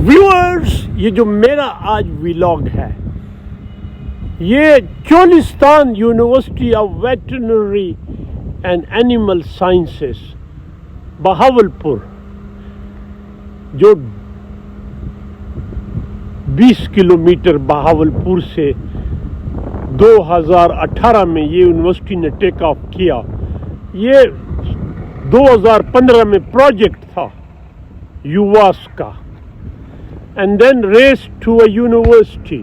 Viewers, یہ جو میرا آج ویلاگ ہے یہ Cholistan university of veterinary and animal sciences Bahawalpur, جو 20 کلومیٹر بہاولپور سے 2018 میں یہ یونیورسٹی نے ٹیک آف کیا. یہ 2015 میں پروجیکٹ تھا یواس کا، and then raise to a university.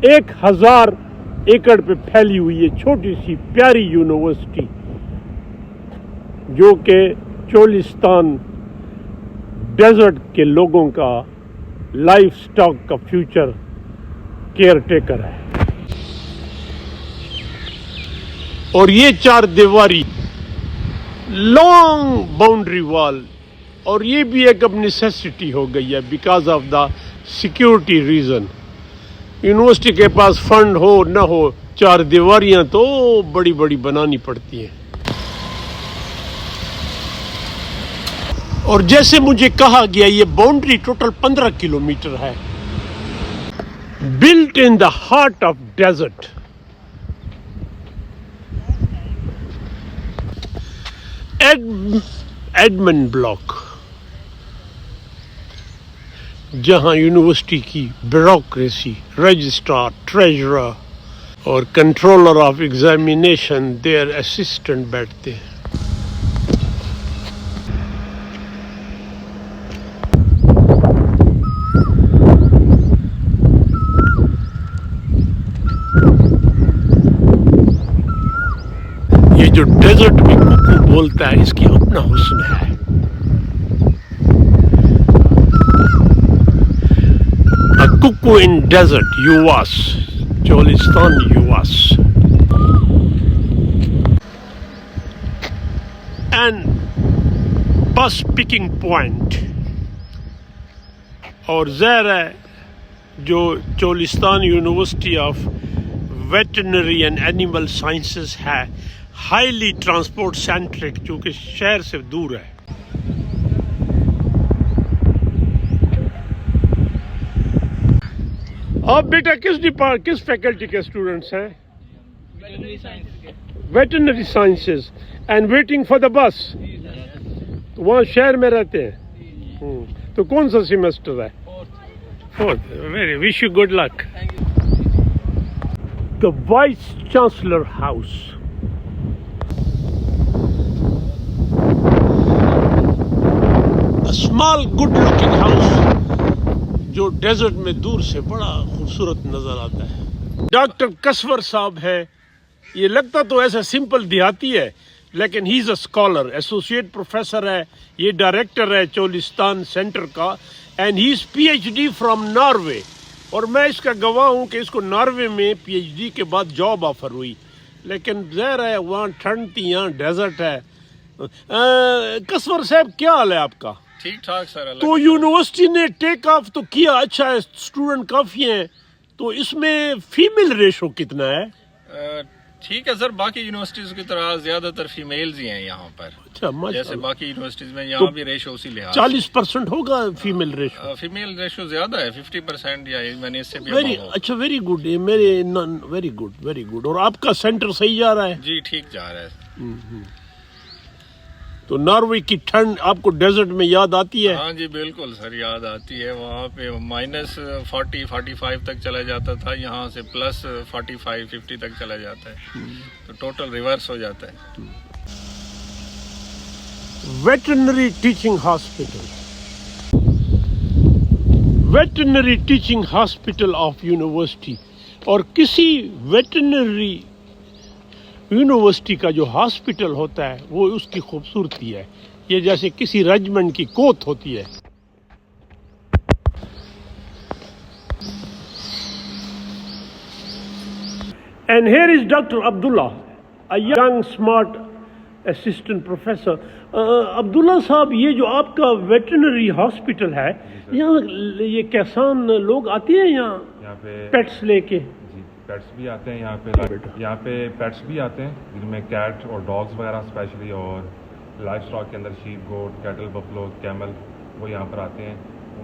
1000 ایکڑ پہ پھیلی ہوئی ہے چھوٹی سی پیاری یونیورسٹی، جو کہ چولستان ڈیزرٹ کے لوگوں کا لائف سٹاک کا فیوچر کیئر ٹیکر ہے. اور یہ 4 دیواری لانگ باؤنڈری وال، اور یہ بھی ایک اب نیسیسٹی ہو گئی ہے because of the security reason. University کے پاس فنڈ ہو نہ ہو، 4 دیواریاں تو بڑی بڑی بنانی پڑتی ہیں. اور جیسے مجھے کہا گیا یہ باؤنڈری ٹوٹل 15 کلومیٹر ہے، built in the heart of desert. Admin block, جہاں یونیورسٹی کی بیوروکریسی، رجسٹرار، ٹریجرر اور controller of examination their assistant بیٹھتے ہیں. یہ جو ڈیزرٹ میں کوکو بولتا ہے، اس کی اپنا حسن ہے. کوکو ان ڈیزرٹ یواس، چولستان یواس. And bus picking point. اور ظاہر ہے جو Cholistan university of veterinary and animal sciences ہے، ہائیلی ٹرانسپورٹ سینٹرک، چونکہ شہر سے دور ہے. آپ بیٹا کس فیکلٹی کے اسٹوڈنٹس ہیں؟ Veterinary sciences. And waiting for the بس. تو وہاں شہر میں رہتے ہیں. تو کون سا سیمسٹر ہے؟ 4th. Very wish you good luck. The vice chancellor house. Small good looking house جو ڈیزرٹ میں دور سے بڑا خوبصورت نظر آتا ہے. ڈاکٹر کسور صاحب ہے. یہ لگتا تو ایسا سمپل دیہاتی ہے، لیکن ہی از اے اسکالر، ایسوسیٹ پروفیسر ہے. یہ ڈائریکٹر ہے چولستان سینٹر کا، and he is PhD from Norway. اور میں اس کا گواہ ہوں کہ اس کو ناروے میں PhD کے بعد جاب آفر ہوئی، لیکن ظاہر ہے وہاں ٹھنڈ تھی، یہاں ڈیزرٹ ہے. کسور صاحب کیا حال ہے آپ کا؟ ٹھیک ٹھاک سر. تو یونیورسٹی نے ٹیک آف تو کیا، اچھا ہے، اسٹوڈنٹ کافی ہیں، تو اس میں فیمیل ریشو کتنا ہے؟ ٹھیک ہے سر، باقی یونیورسٹیز کی طرح زیادہ تر فیمیلز ہی ہیں یہاں پر. اچھا، جیسے باقی یونیورسٹیز میں یہاں بھی ریشو اسی لحاظ 40% ہوگا فیمیل ریشو. فیمیل ریشو زیادہ ہے، 50% یا میں نے اس سے بھی اچھا، very good. Very good very good. اور آپ کا سینٹر صحیح جا رہا ہے؟ جی ٹھیک جا رہا ہے. تو ناروے کی ٹھنڈ آپ کو ڈیزرٹ میں یاد آتی ہے؟ ہاں جی بالکل سر، یاد آتی ہے. وہاں پہ -40-45 تک چلا جاتا تھا، یہاں سے +45-50 تک چلا جاتا ہے، تو ٹوٹل ریورس ہو جاتا ہے. Veterinary teaching hospital. Veterinary teaching hospital of university. اور کسی ویٹرنری یونیورسٹی کا جو ہاسپٹل ہوتا ہے وہ اس کی خوبصورتی ہے. یہ جیسے کسی رجمنٹ کی کوت ہوتی ہے. And here is doctor Abdullah, a young smart assistant professor. Abdullah صاحب، یہ جو آپ کا ویٹرنری ہاسپٹل ہے، یہاں یہ کسان لوگ آتے ہیں یہاں پہ پیٹس لے کے؟ پیٹس بھی آتے ہیں یہاں پہ پیٹس بھی آتے ہیں، جن میں کیٹ اور ڈاگس وغیرہ اسپیشلی، اور لائف اسٹاک کے اندر شیپ، گوٹ، کیٹل، بفلو، کیمل، وہ یہاں پر آتے ہیں.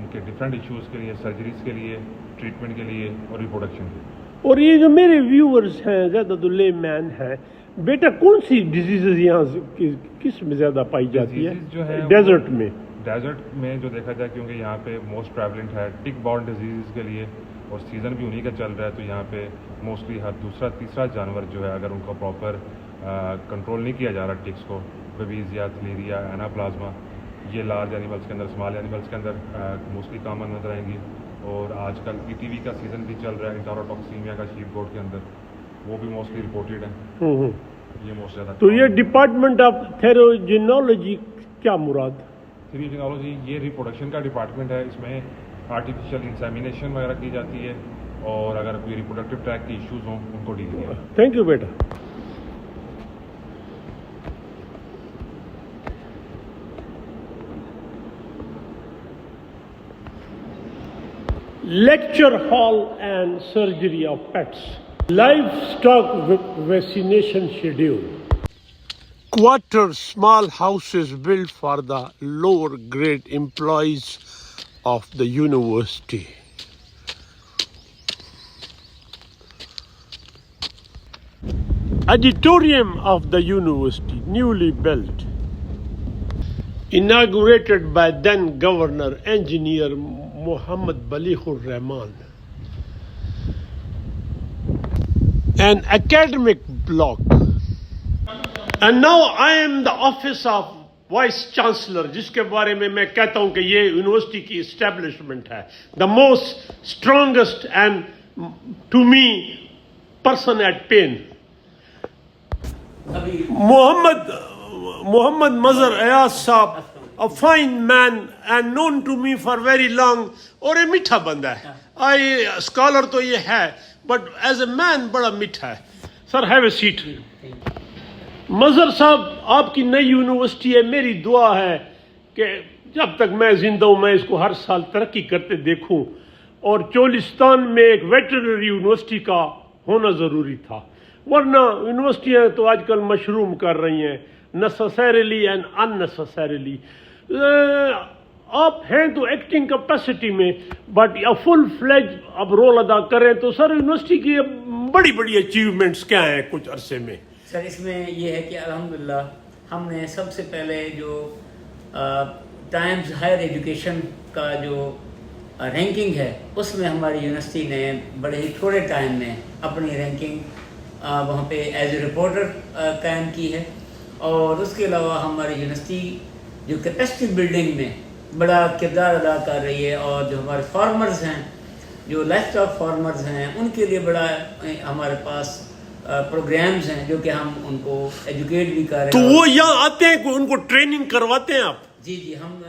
ان کے ڈفرینٹ ایشوز کے لیے, سرجریز کے لیے, ٹریٹمنٹ کے لیے اور ریپروڈکشن کے لیے. اور یہ جو میرے ویورز ہیں زیادہ تو لے مین ہیں, بیٹا کون سی ڈیزیزز یہاں کس میں زیادہ پائی جاتی ہے جو ہے ڈیزرٹ میں؟ ڈیزرٹ میں جو دیکھا جائے کیونکہ یہاں پہ موسٹ پریولنٹ ہے ٹک بورن ڈیزیز کے لیے, اور سیزن بھی انہی کا چل رہا ہے, تو یہاں پہ موسٹلی ہر دوسرا تیسرا جانور جو ہے اگر ان کو پراپر کنٹرول نہیں کیا جا رہا ٹکس کو, بیویزیا, تھلیریا, ایناپلازما, یہ لارج اینیملس کے اندر, اسمال اینیملس کے اندر موسٹلی کامن نظر آئیں گی. اور آج کل ETV کا سیزن بھی چل رہا ہے, انٹاروٹاکسیمیا کا شیپ گوٹ کے اندر, وہ بھی موسٹلی رپورٹڈ ہے. یہ موسٹ زیادہ. تو یہ ڈپارٹمنٹ آف تھیروجینولوجی کیا مراد؟ تھیروجینولوجی یہ ریپروڈکشن کا ڈپارٹمنٹ ہے. اس میں آرٹیفیشیل انسیمینیشن وغیرہ کی جاتی ہے, اور اگر کوئی ریپروڈکٹیو ٹریک کے ایشوز ہوں ان کو ڈیل کیا. Thank you beta. Lecture hall and surgery of pets. Livestock vaccination schedule. Quarter small houses built for the lower grade employees of the university. Auditorium of the university, newly built. Inaugurated by then Governor Engineer Muhammad Balighur Rahman. An academic block. And now I am the office of Vice Chancellor, جس کے بارے میں کہتا ہوں کہ یہ university کی establishment ہے. The most strongest and to me person at pain. Muhammad Mazhar Ayaz صاحب, a fine man and known to me for very long, اور یہ میٹھا بندہ ہے. اسکالر تو یہ ہے بٹ ایز اے مین بڑا میٹھا ہے. سر ہیو اے سیٹ. مظہر صاحب آپ کی نئی یونیورسٹی ہے, میری دعا ہے کہ جب تک میں زندہ ہوں میں اس کو ہر سال ترقی کرتے دیکھوں, اور چولستان میں ایک ویٹرنری یونیورسٹی کا ہونا ضروری تھا, ورنہ یونیورسٹیاں تو آج کل مشروم کر رہی ہیں necessarily and unnecessarily. آپ ہیں تو ایکٹنگ کیپیسٹی میں, بٹ فل فلیج اب رول ادا کریں تو سر یونیورسٹی کی بڑی بڑی اچیومنٹس کیا ہیں کچھ عرصے میں؟ سر اس میں یہ ہے کہ الحمدللہ ہم نے سب سے پہلے جو ٹائمز ہائر ایجوکیشن کا جو رینکنگ ہے اس میں ہماری یونیورسٹی نے بڑے ہی تھوڑے ٹائم میں اپنی رینکنگ وہاں پہ ایز اے رپورٹر قائم کی ہے. اور اس کے علاوہ ہماری یونیورسٹی جو کیپیسٹی بلڈنگ میں بڑا کردار ادا کر رہی ہے, اور جو ہمارے فارمرز ہیں, جو لائف اسٹاک فارمرز ہیں, ان کے لیے بڑا ہمارے پاس پروگرامز ہیں جو کہ ہم ان کو ایجوکیٹ بھی کر رہے ہیں. تو وہ یہاں آتے ہیں, ان کو ٹریننگ کرواتے ہیں آپ؟ جی ہم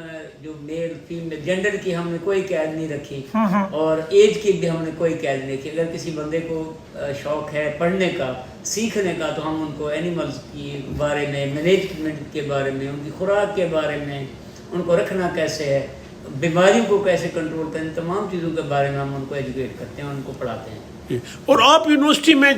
جو میل فیمیل جینڈر کی ہم نے کوئی قید نہیں رکھی, اور ایج کی بھی ہم نے کوئی قید نہیں رکھی. اگر کسی بندے کو شوق ہے پڑھنے کا, سیکھنے کا, تو ہم ان کو اینیملز کے بارے میں, مینجمنٹ کے بارے میں, ان کی خوراک کے بارے میں, ان کو رکھنا کیسے ہے, بیماریوں کو کیسے کنٹرول کریں, تمام چیزوں کے بارے میں ہم ان کو ایجوکیٹ کرتے ہیں, ان کو پڑھاتے ہیں. اور آپ یونیورسٹی میں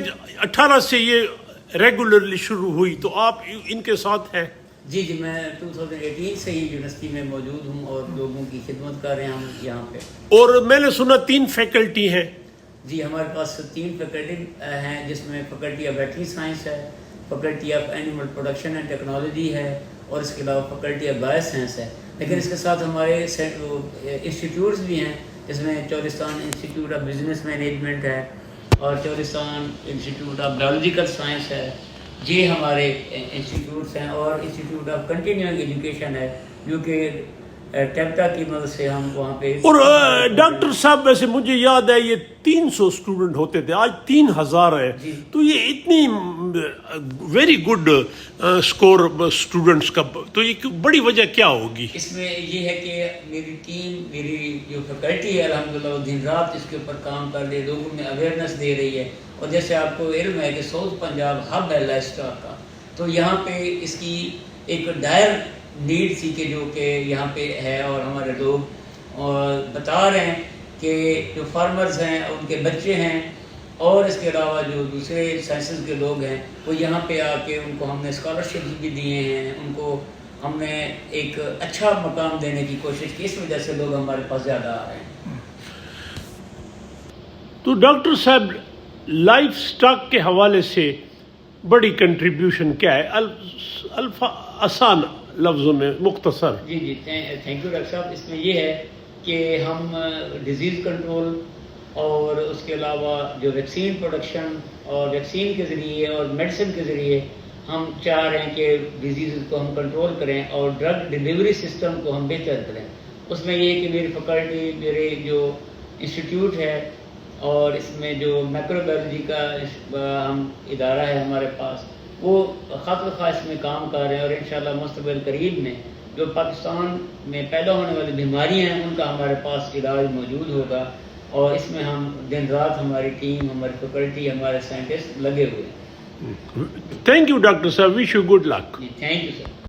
18 سے یہ ریگولرلی شروع ہوئی, تو آپ ان کے ساتھ ہیں؟ جی میں 2018 سے ہی یونیورسٹی میں موجود ہوں اور لوگوں کی خدمت کر رہے ہیں ہم یہاں پہ. اور میں نے سنا 3 فیکلٹی ہیں. جی ہمارے پاس 3 فیکلٹی ہیں, جس میں فیکلٹی آف ویٹری سائنس ہے, faculty of animal production and technology ہے, اور اس کے علاوہ فیکلٹی آف بایو سائنس ہے. لیکن اس کے ساتھ ہمارے انسٹیٹیوٹس بھی ہیں, جس میں Cholistan institute of business management ہے, اور Cholistan institute of biological science ہے. یہ ہمارے انسٹیٹیوٹس ہیں, اور انسٹیٹیوٹ آف کنٹینیوئنگ ایجوکیشن ہے جو کہ ٹیپٹا کی مدد سے ہم وہاں پہ. اور ڈاکٹر صاحب ویسے مجھے یاد ہے یہ 300 اسٹوڈنٹ ہوتے تھے, آج 3000 ہیں. تو یہ اتنی ویری گڈ اسکور اسٹوڈنٹس کا, تو یہ بڑی وجہ کیا ہوگی؟ اس میں یہ ہے کہ میری ٹیم, میری جو فیکلٹی ہے الحمدللہ وہ دن رات اس کے اوپر کام کر رہی ہے, لوگوں میں اویئرنیس دے رہی ہے. اور جیسے آپ کو علم ہے کہ ساؤتھ پنجاب ہب ہے لائف اسٹاک کا, تو یہاں پہ اس کی ایک ڈائر نیڈ تھی کہ جو کہ یہاں پہ ہے, اور ہمارے لوگ بتا رہے ہیں کہ جو فارمرز ہیں ان کے بچے ہیں, اور اس کے علاوہ جو دوسرے سائنسز کے لوگ ہیں وہ یہاں پہ آ کے ان کو ہم نے اسکالرشپس بھی دیے ہیں, ان کو ہم نے ایک اچھا مقام دینے کی کوشش کی، اس وجہ سے لوگ ہمارے پاس زیادہ آ رہے ہیں۔ تو ڈاکٹر صاحب لائف سٹاک کے حوالے سے بڑی کنٹریبیوشن کیا ہے؟ آسان لفظوں میں مختصر۔ جی تھینک یو ڈاکٹر صاحب۔ اس میں یہ ہے کہ ہم ڈیزیز کنٹرول اور اس کے علاوہ جو ویکسین پروڈکشن اور ویکسین کے ذریعے اور میڈیسن کے ذریعے ہم چاہ رہے ہیں کہ ڈیزیز کو ہم کنٹرول کریں اور ڈرگ ڈیلیوری سسٹم کو ہم بہتر کریں۔ اس میں یہ ہے کہ میری فیکلٹی، میرے جو انسٹیٹیوٹ ہے اور اس میں جو مائکرو بایولوجی کا ہم ادارہ ہے ہمارے پاس، وہ خاص اس میں کام کر رہے ہیں، اور انشاءاللہ مستقبل قریب میں جو پاکستان میں پیدا ہونے والی بیماریاں ہیں ان کا ہمارے پاس علاج موجود ہوگا، اور اس میں ہم دن رات ہماری ٹیم، ہماری فیکلٹی، ہمارے سائنٹسٹ لگے ہوئے ہیں۔ تھینک یو ڈاکٹر صاحب، wish you good luck. Thank you sir.